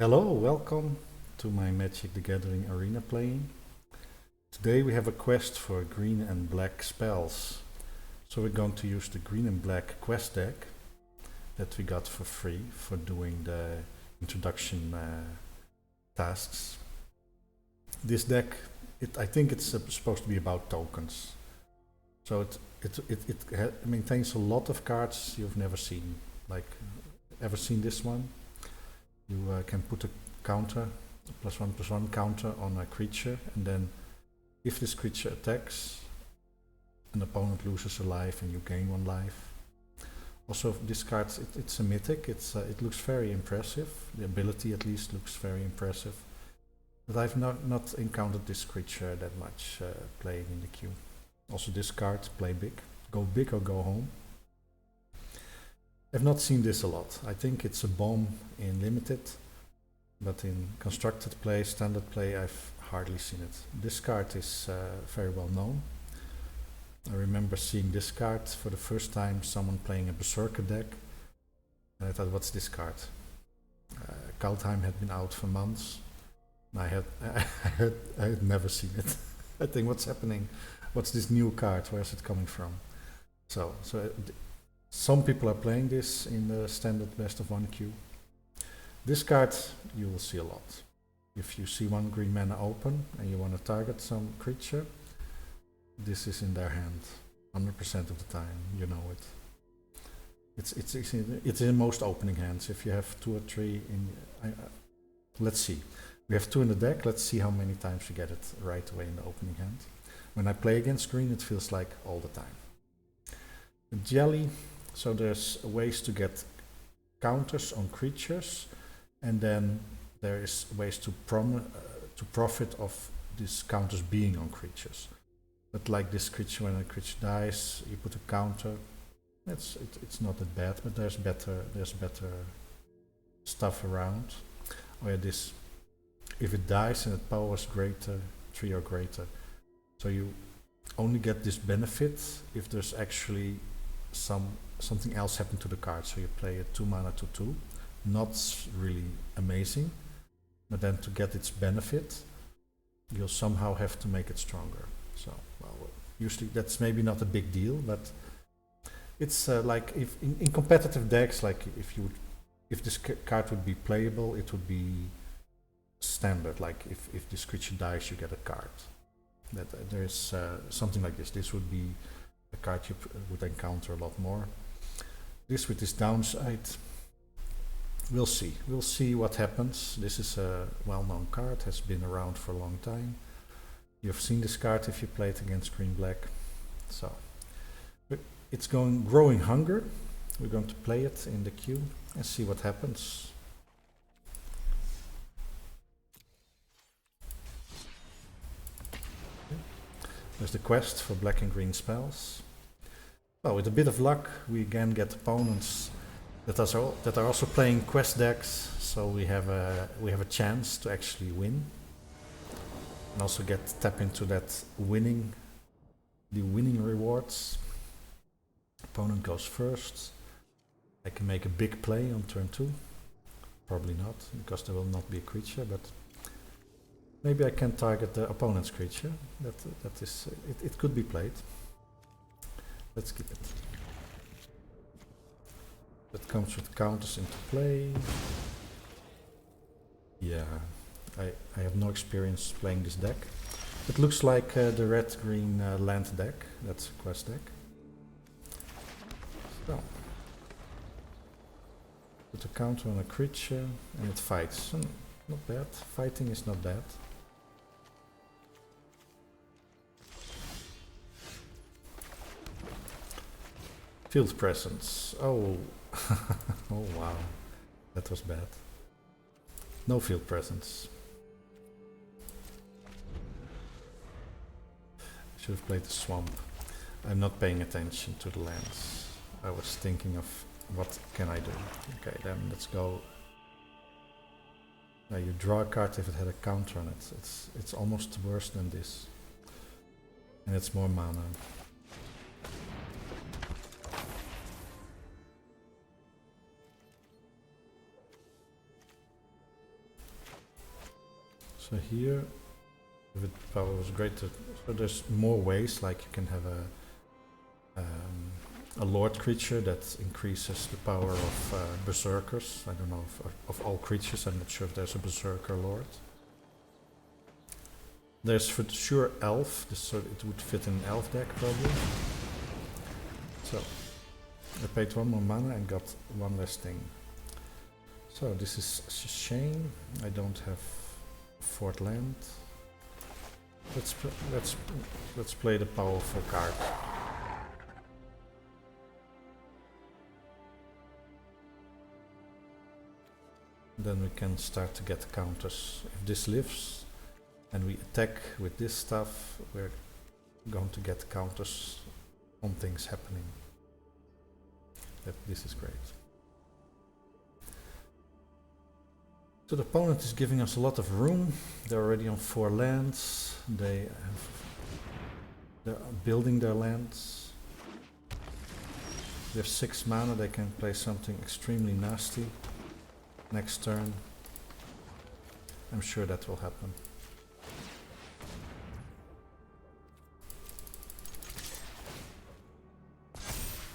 Hello, welcome to my Magic the Gathering Arena playing. Today we have a quest for green and black spells. So we're going to use the green and black quest deck that we got for free for doing the introduction tasks. This deck, I think it's supposed to be about tokens. So it maintains a lot of cards you've never seen. Like, ever seen this one? You can put a counter, +1/+1 counter on a creature, and then if this creature attacks, an opponent loses a life and you gain 1 life. Also, this card, it's a mythic, it looks very impressive, the ability at least looks very impressive. But I've not encountered this creature that much playing in the queue. Also this card, play big or go home. I've not seen this a lot. I think it's a bomb in limited, but in constructed play, standard play, I've hardly seen it. This card is very well known. I remember seeing this card for the first time, someone playing a Berserker deck, and I thought, what's this card? Kaldheim had been out for months, and I had never seen it. I think, what's happening? What's this new card? Where's it coming from? So some people are playing this in the standard best of 1 queue. This card you will see a lot. If you see 1 green mana open and you want to target some creature, this is in their hand 100% of the time. You know it. It's in most opening hands. If you have 2 or 3 in, let's see. We have 2 in the deck. Let's see how many times you get it right away in the opening hand. When I play against green, it feels like all the time. The jelly. So there's ways to get counters on creatures, and then there is ways to profit of these counters being on creatures. But like this creature, when a creature dies, you put a counter. It's not that bad, but there's better stuff around. Oh yeah, this, if it dies and its power is greater, 3 or greater. So you only get this benefit if there's actually something else happened to the card. So you play a 2 mana 2/2, not really amazing, but then to get its benefit, you'll somehow have to make it stronger. So, well, usually that's maybe not a big deal, but it's like if in competitive decks, like if this card would be playable, it would be standard. Like if this creature dies, you get a card. That there's something like this. This would be a card you would encounter a lot more. This with this downside, we'll see. We'll see what happens. This is a well-known card, has been around for a long time. You've seen this card if you played against green-black. So, it's growing hunger. We're going to play it in the queue and see what happens. There's the quest for black and green spells. Well, with a bit of luck, we again get opponents that are also playing quest decks, so we have a chance to actually win, and also tap into that winning rewards. Opponent goes first. I can make a big play on turn 2. Probably not, because there will not be a creature, but maybe I can target the opponent's creature. It could be played. Let's keep it. That comes with counters into play. Yeah, I have no experience playing this deck. It looks like the red-green land deck. That's a quest deck. So, put a counter on a creature and it fights. Not bad. Fighting is not bad. Field presence. Oh, oh wow, that was bad. No field presence. Should have played the swamp. I'm not paying attention to the lands. I was thinking of what can I do. Okay, then let's go. Now you draw a card if it had a counter on it. It's almost worse than this, and it's more mana. So here, if it power was greater, so there's more ways, like you can have a lord creature that increases the power of berserkers. I don't know if, of all creatures, I'm not sure if there's a berserker lord. There's for sure elf, so it would fit in an elf deck probably. So I paid 1 more mana and got 1 less thing. So this is a shame. I don't have 4th land. Let's play the powerful card. Then we can start to get counters. If this lives and we attack with this stuff, we're going to get counters on things happening. This is great. So the opponent is giving us a lot of room. They're already on 4 lands. They're building their lands. They have 6 mana. They can play something extremely nasty next turn. I'm sure that will happen.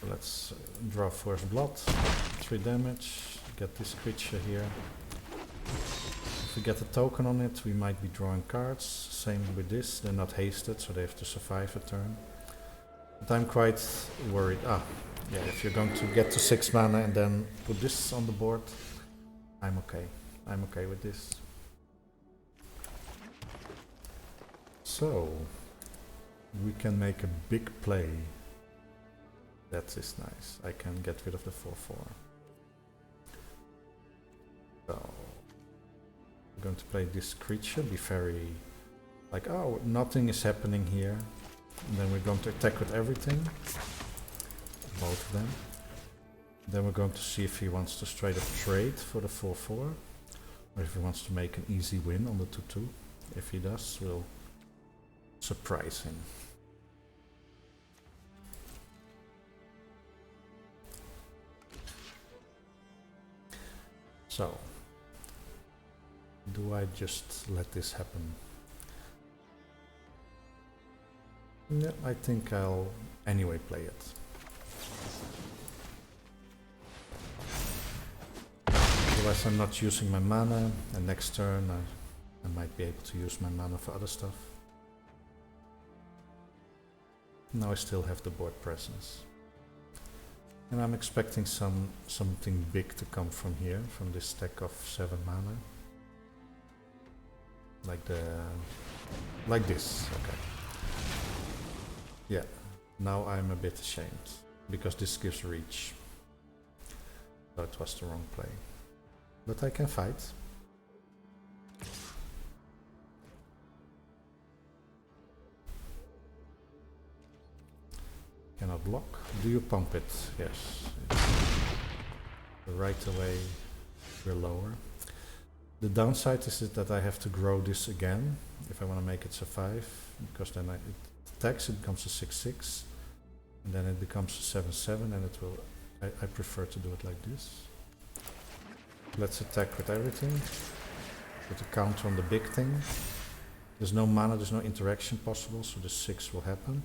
Let's draw first blood. 3 damage. Get this creature here. If we get a token on it, we might be drawing cards. Same with this, they're not hasted, so they have to survive a turn. But I'm quite worried. Yeah, if you're going to get to 6 mana and then put this on the board, I'm okay. I'm okay with this. So, we can make a big play. That is nice. I can get rid of the 4/4. So, we're going to play this creature, be very like, oh, nothing is happening here. And then we're going to attack with everything. Both of them. Then we're going to see if he wants to straight up trade for the 4/4. Or if he wants to make an easy win on the 2/2. If he does, we'll surprise him. So, do I just let this happen? No, I think I'll anyway play it. Otherwise I'm not using my mana, and next turn I might be able to use my mana for other stuff. Now I still have the board presence. And I'm expecting something big to come from here, from this stack of 7 mana. Like this, okay. Yeah, now I'm a bit ashamed, because this gives reach. So it was the wrong play. But I can fight. Cannot block. Do you pump it? Yes. Right away we're lower. The downside is that I have to grow this again if I want to make it survive, because then it attacks, it becomes a 6/6, and then it becomes a 7/7, and it will. I prefer to do it like this. Let's attack with everything. Put a counter on the big thing. There's no mana, there's no interaction possible, so the 6 will happen.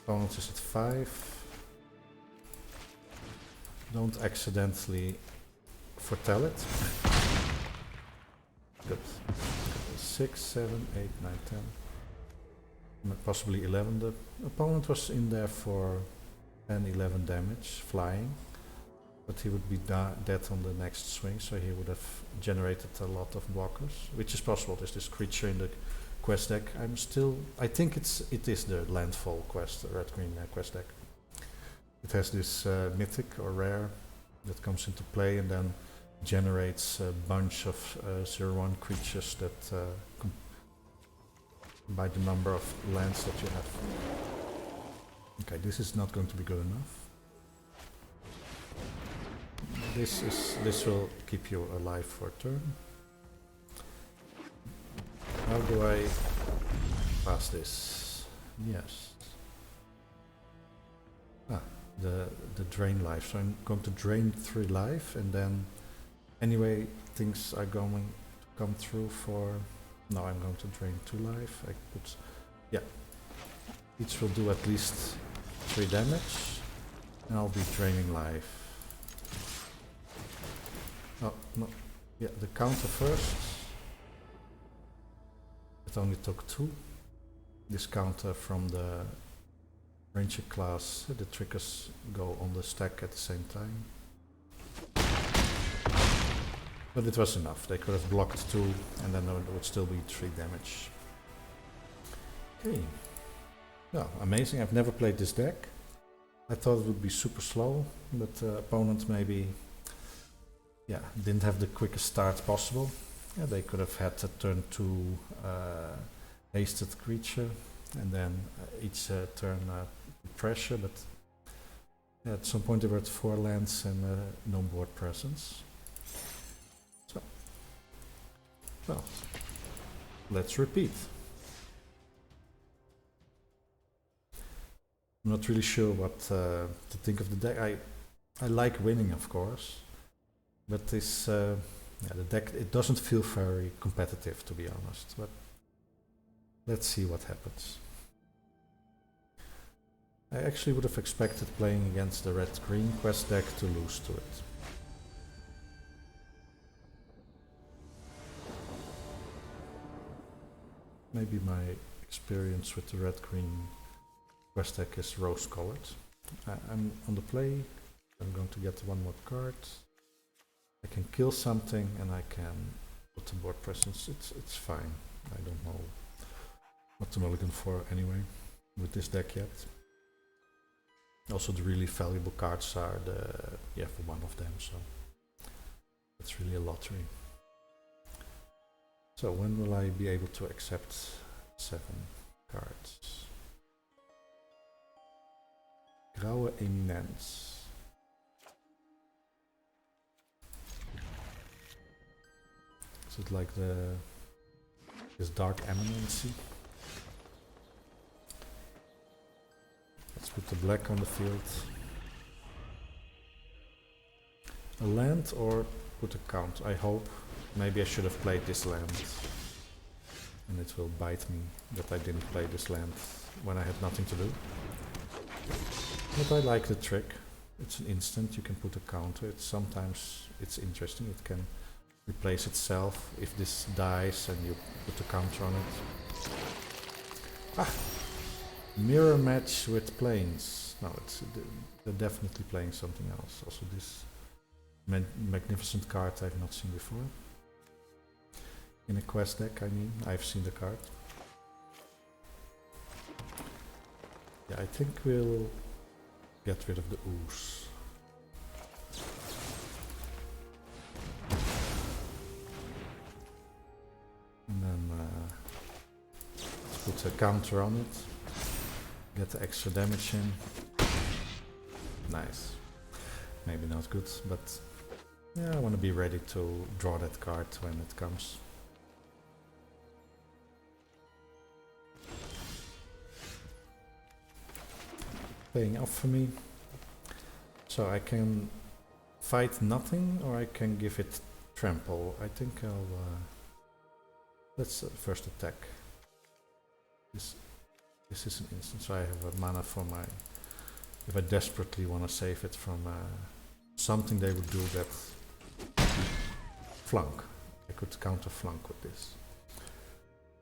Opponent is at 5. Don't accidentally foretell it. Good. 6, 7, 8, 9, 10. Possibly 11. The opponent was in there for 10, 11 damage, flying. But he would be dead on the next swing, so he would have generated a lot of blockers, which is possible. There's this creature in the quest deck. I think it is the landfall quest, the red-green quest deck. It has this mythic or rare that comes into play and then generates a bunch of 0/1 creatures that by the number of lands that you have. Okay, this is not going to be good enough. This will keep you alive for a turn. How do I pass this? Yes. The drain life. So I'm going to drain 3 life, and then Anyway, things are going to come through for... Now I'm going to drain 2 life. I put... Yeah. Each will do at least 3 damage. And I'll be draining life. Oh, no. Yeah, the counter first. It only took 2. This counter from the Ranger class, the triggers go on the stack at the same time. But it was enough. They could have blocked 2 and then there would still be 3 damage. Okay. Well, amazing. I've never played this deck. I thought it would be super slow, but opponent maybe didn't have the quickest start possible. Yeah, they could have had a turn 2 hasted creature and then each turn pressure, but at some point they were at 4 lands and no board presence. So, well, let's repeat. I'm not really sure what to think of the deck. I like winning, of course, but this the deck, it doesn't feel very competitive, to be honest. But let's see what happens. I actually would have expected playing against the red-green quest deck to lose to it. Maybe my experience with the red-green quest deck is rose-colored. I'm on the play. I'm going to get 1 more card. I can kill something and I can put the board presence. It's fine. I don't know what to mulligan for anyway with this deck yet. Also, the really valuable cards are for 1 of them, so it's really a lottery. So when will I be able to accept 7 cards? Grauwe Eminence. Is it like this Dark Eminency? Let's put the black on the field. A land or put a count? I hope. Maybe I should have played this land. And it will bite me that I didn't play this land when I had nothing to do. But I like the trick. It's an instant, you can put a counter. Sometimes it's interesting, it can replace itself if this dies and you put a counter on it. Ah! Mirror match with planes. No, they're definitely playing something else. Also this magnificent card I've not seen before. In a quest deck, I mean, I've seen the card. Yeah, I think we'll get rid of the ooze. And then let's put a counter on it. Get the extra damage in. Nice. Maybe not good, but yeah, I want to be ready to draw that card when it comes. Paying off for me. So I can fight nothing or I can give it trample. I think I'll... let's first attack. This is an instance. I have a mana for my... If I desperately want to save it from something they would do that... Flunk. I could counter flunk with this.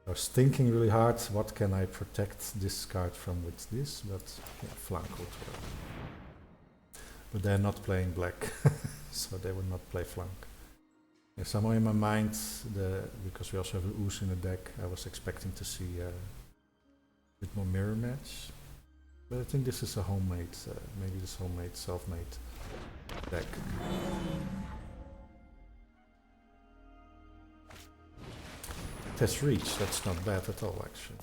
I was thinking really hard, what can I protect this card from with this, but yeah, flunk would work. But they're not playing black, so they would not play flunk. Yeah, somewhere in my mind, because we also have an ooze in the deck, I was expecting to see a bit more mirror match. But I think this is a homemade, maybe this homemade, self-made deck. It has reach, that's not bad at all actually.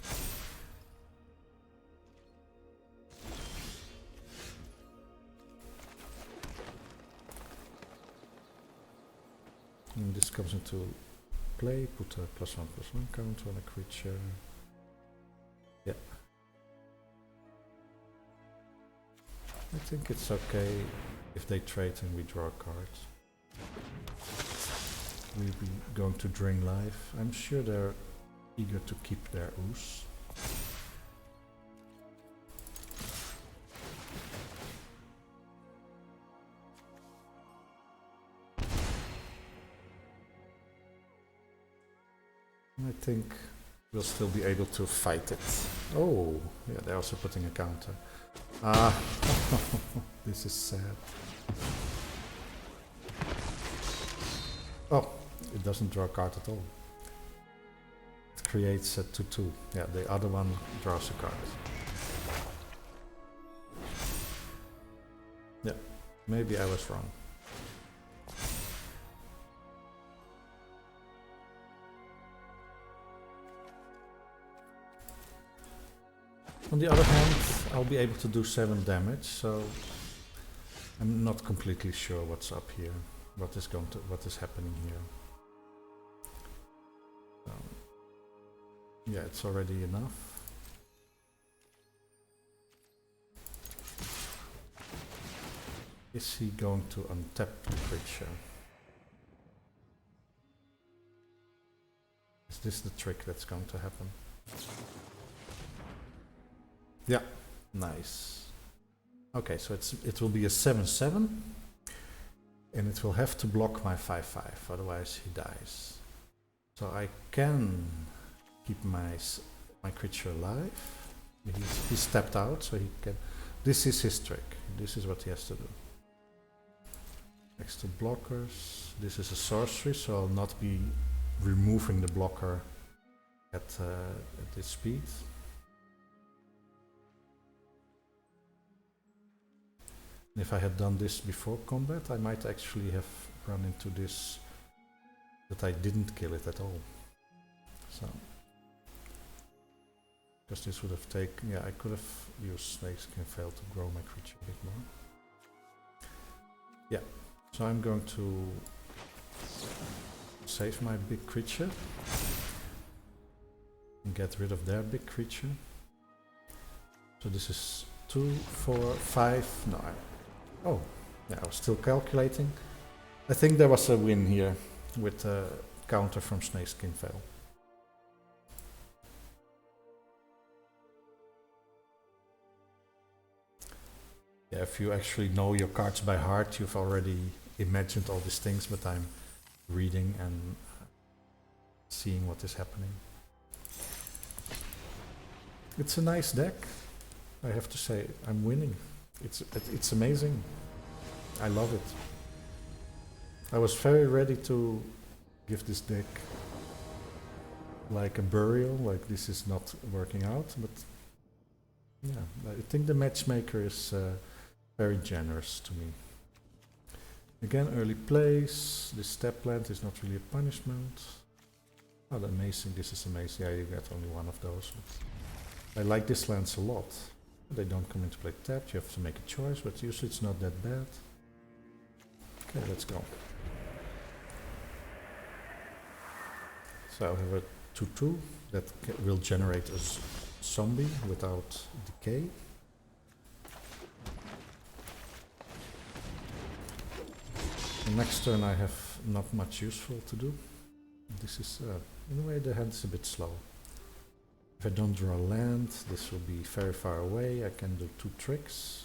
And this comes into play, put a +1/+1 counter on a creature. Yeah. I think it's okay if they trade and we draw a card. we'll be going to drain life. I'm sure they're eager to keep their ooze. I think we'll still be able to fight it. Oh, yeah, they're also putting a counter. Ah, this is sad. Oh, it doesn't draw a card at all. It creates a 2/2. Yeah, the other one draws a card. Yeah, maybe I was wrong. On the other hand, I'll be able to do 7 damage, so I'm not completely sure what's up here, what is happening here. Yeah, it's already enough. Is he going to untap the creature? Is this the trick that's going to happen? Yeah, nice. Okay, so it will be a 7/7, and it will have to block my 5/5, otherwise he dies. So I can keep my creature alive. He's stepped out, so he can. This is his trick. This is what he has to do. Next to blockers, this is a sorcery, so I'll not be removing the blocker at this speed. If I had done this before combat, I might actually have run into this, that I didn't kill it at all. So, because this would have taken, yeah, I could have used Snakes Can Fail to grow my creature a bit more. Yeah, so I'm going to save my big creature and get rid of their big creature. So this is 2, 4, 5, no, oh, yeah, I was still calculating. I think there was a win here with a counter from Snakeskin Veil. Yeah, if you actually know your cards by heart, you've already imagined all these things, but I'm reading and seeing what is happening. It's a nice deck, I have to say. I'm winning. It's amazing. I love it. I was very ready to give this deck like a burial, like this is not working out, but yeah, I think the matchmaker is very generous to me. Again, early plays. This step plant is not really a punishment. Oh, amazing! This is amazing. Yeah, you get only one of those. But I like these lands a lot. They don't come into play tapped. You have to make a choice, but usually it's not that bad. Okay, let's go. So I have a 2/2 that will generate a zombie without decay. The next turn I have not much useful to do. This is, in a way, the hand is a bit slow. If I don't draw land, this will be very far away. I can do 2 tricks.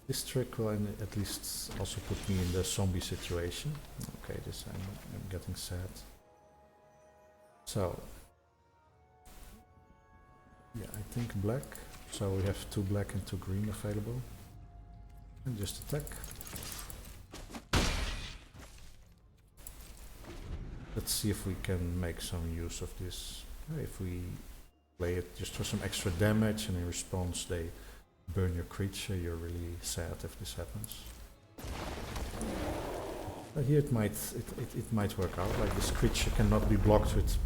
This trick will at least also put me in the zombie situation. Okay, this I'm getting sad. So, yeah, I think black. So we have 2 black and 2 green available. And just attack. Let's see if we can make some use of this. If we play it just for some extra damage and in response they burn your creature, you're really sad if this happens. But here it might work out, like this creature cannot be blocked with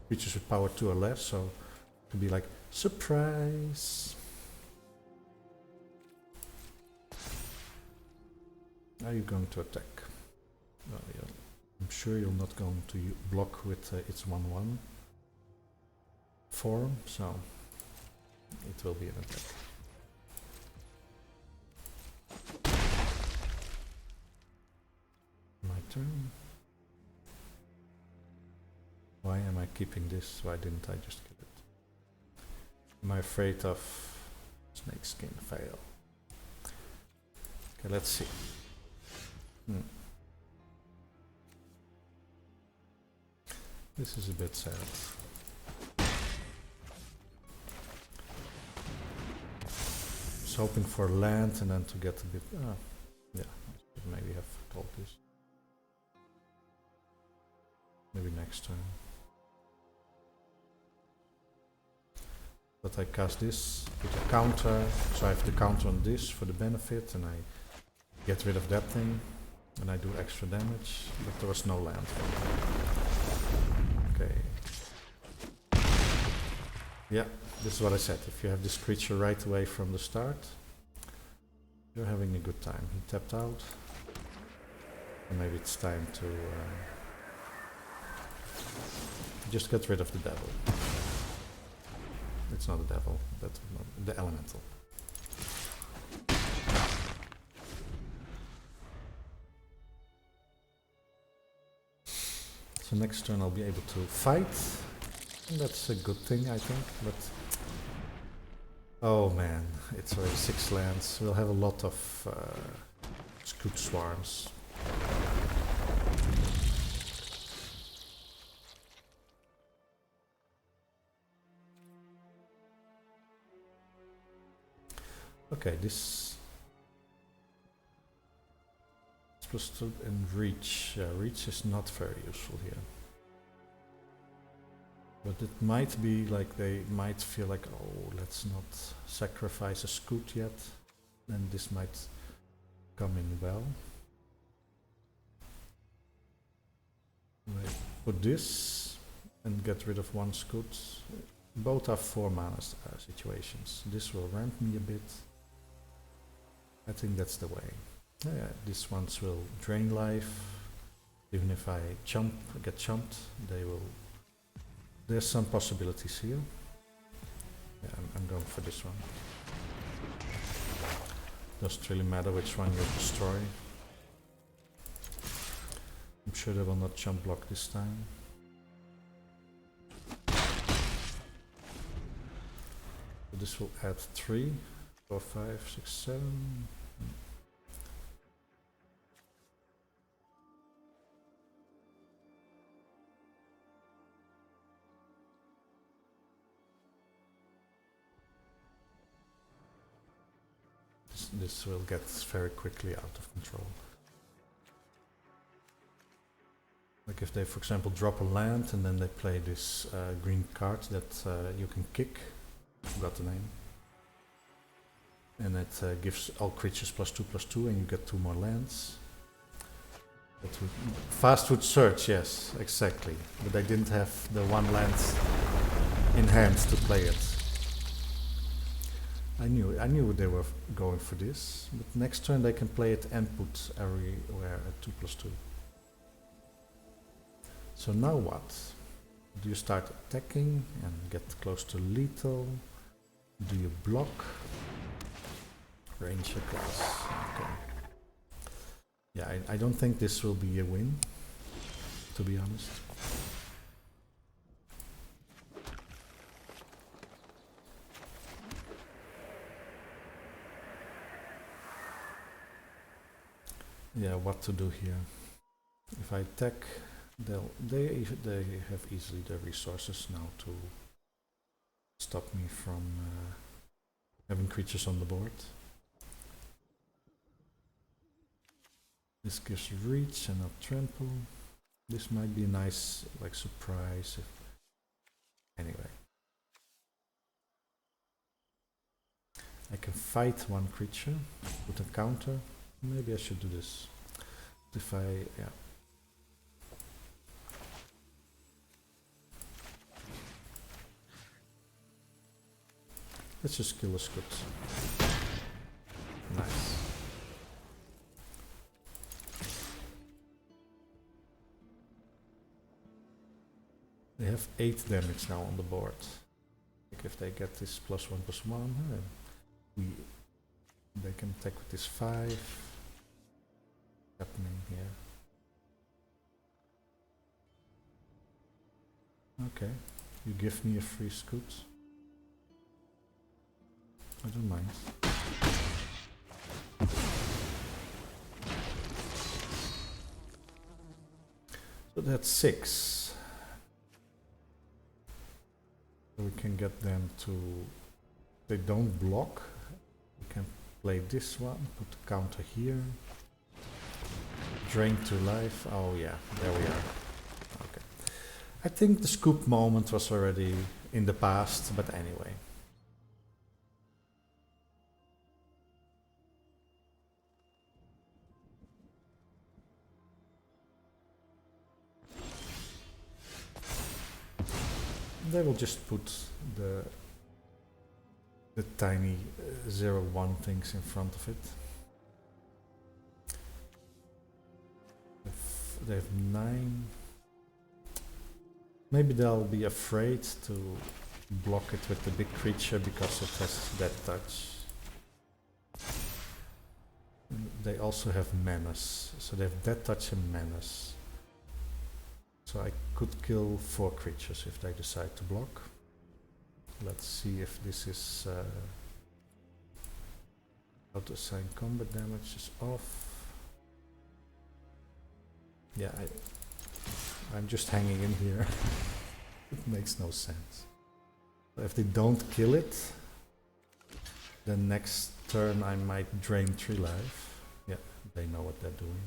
creatures with power 2 or less, so it could be like, surprise! Are you going to attack? Well, yeah. I'm sure you're not going to block with its 1/1 form, so it will be an attack. My turn. Why am I keeping this? Why didn't I just kill it? Am I afraid of snake skin fail? Okay, let's see. This is a bit sad. I was hoping for land and then to get a bit... yeah, I should maybe have told this. Maybe next turn. But I cast this with a counter, so I have the counter on this for the benefit, and I get rid of that thing, and I do extra damage, but there was no land for me. Okay. Yeah, this is what I said. If you have this creature right away from the start, you're having a good time. He tapped out, and maybe it's time to just get rid of the devil. It's not a devil, that's the elemental. So next turn I'll be able to fight, and that's a good thing, I think, but... Oh man, it's already 6 lands. We'll have a lot of scoot swarms. Okay, this plus and reach. Reach is not very useful here. But it might be like they might feel like, oh, let's not sacrifice a scoot yet. Then this might come in well. Right. Put this and get rid of 1 scoot. Both are 4 mana situations. This will ramp me a bit. I think that's the way. Yeah, these ones will drain life. Even if I get chumped, they will. There's some possibilities here. Yeah, I'm going for this one. Doesn't really matter which one you destroy. I'm sure they will not chump block this time. So this will add 3, 4, 5, 6, 7. This will get very quickly out of control. Like if they, for example, drop a land and then they play this green card that you can kick. I forgot the name. And it gives all creatures +2/+2 and you get 2 more lands. Fast would search, yes, exactly. But they didn't have the 1 land in hand to play it. I knew they were going for this, but next turn they can play it and put everywhere at 2/2. So now what? Do you start attacking and get close to lethal? Do you block? Range across. Okay. Yeah, I don't think this will be a win, to be honest. Yeah, what to do here? If I attack, they have easily the resources now to stop me from having creatures on the board. This gives reach and not trample. This might be a nice like surprise. Anyway, I can fight 1 creature with a counter. Maybe I should do this. If yeah. Let's just kill a scout. Nice. They have 8 damage now on the board. Like if they get this +1/+1, they can attack with this 5. Happening here. Okay, you give me a free scoot. I don't mind. So that's 6. So we can get them to, they don't block. We can play this one, put the counter here. Drain 2 life. Oh yeah, there we are. Okay. I think the scoop moment was already in the past, but anyway. They will just put the tiny 0-1 things in front of it. They have 9. Maybe they'll be afraid to block it with the big creature because it has that touch. They also have menace, so they have that touch and menace. So I could kill 4 creatures if they decide to block. Let's see if this is auto assign combat damage is off. Yeah, I'm just hanging in here. It makes no sense. So if they don't kill it, then next turn I might drain 3 life. Yeah, they know what they're doing.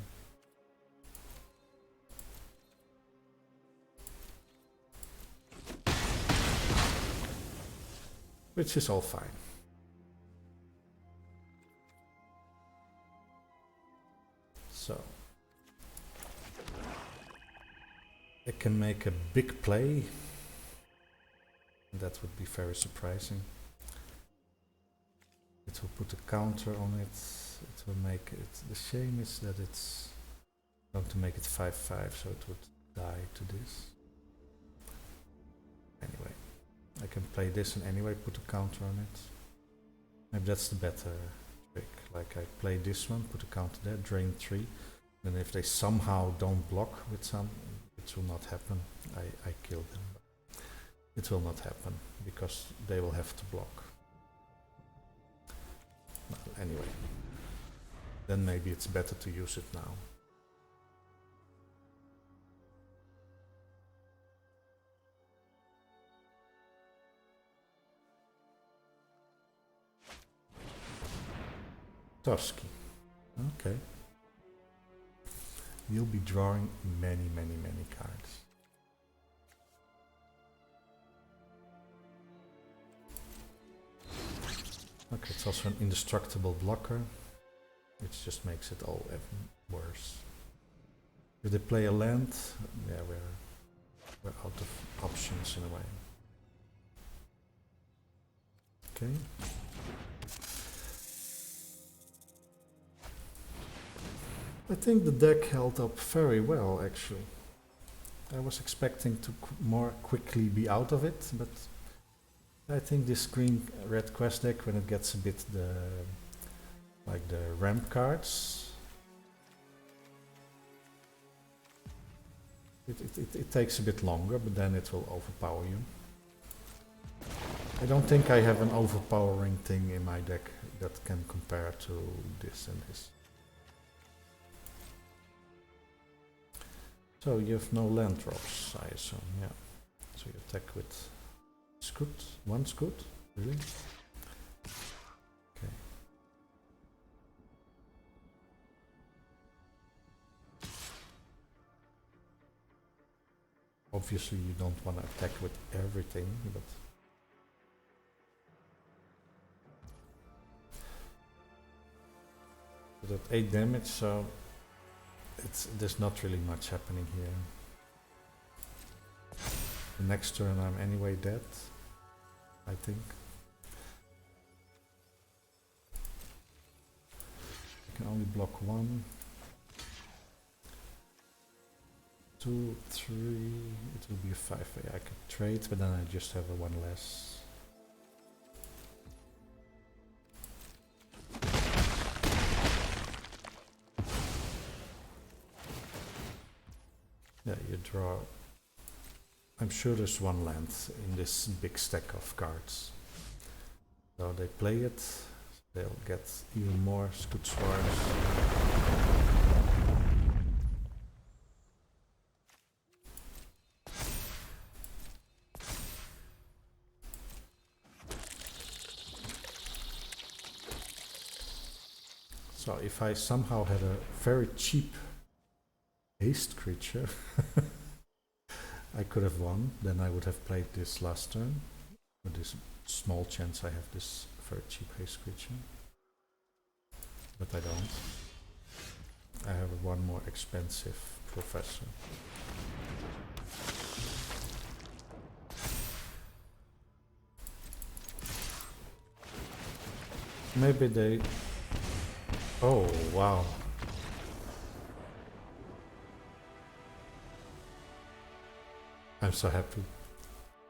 Which is all fine. So I can make a big play. That would be very surprising. It will put a counter on it. It will make it. The shame is that it's going to make it 5/5, so it would die to this. Anyway, I can play this and anyway put a counter on it. Maybe that's the better trick. Like I play this one, put a counter there, drain 3. Then if they somehow don't block with some, it will not happen. I kill them. It will not happen because they will have to block. Well, anyway, then maybe it's better to use it now. Torsky. Okay. You'll be drawing many cards. Okay, it's also an indestructible blocker, which just makes it all even worse. If they play a land, yeah, we're out of options in a way. Okay. I think the deck held up very well, actually. I was expecting to more quickly be out of it, but I think this green-red quest deck, when it gets a bit like the ramp cards, it takes a bit longer, but then it will overpower you. I don't think I have an overpowering thing in my deck that can compare to this and this. So you have no land drops, I assume, yeah. So you attack with scoot, 1 scoot, really? Okay. Obviously you don't want to attack with everything, but at 8 damage, so there's not really much happening here. The next turn I'm anyway dead, I think. I can only block 1, 2, 3, it will be a 5-way. I could trade, but then I just have a 1 less. Yeah, you draw I'm sure there's one land in this big stack of cards. So they play it, they'll get even more Scoot Swarms. So if I somehow had a very cheap haste creature, I could have won, then I would have played this last turn. With this small chance I have this very cheap haste creature. But I don't. I have one more expensive professor. Maybe they... Oh, wow. I'm so happy.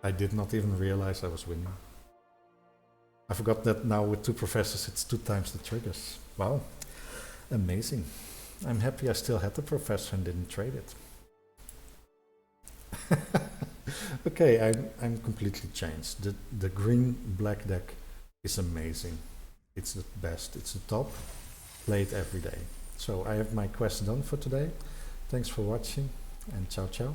I did not even realize I was winning. I forgot that now with 2 professors it's 2 times the triggers. Wow, amazing. I'm happy I still had the professor and didn't trade it. Okay, I'm completely changed. The green-black deck is amazing. It's the best, it's the top. Play it every day. So I have my quest done for today. Thanks for watching and ciao ciao.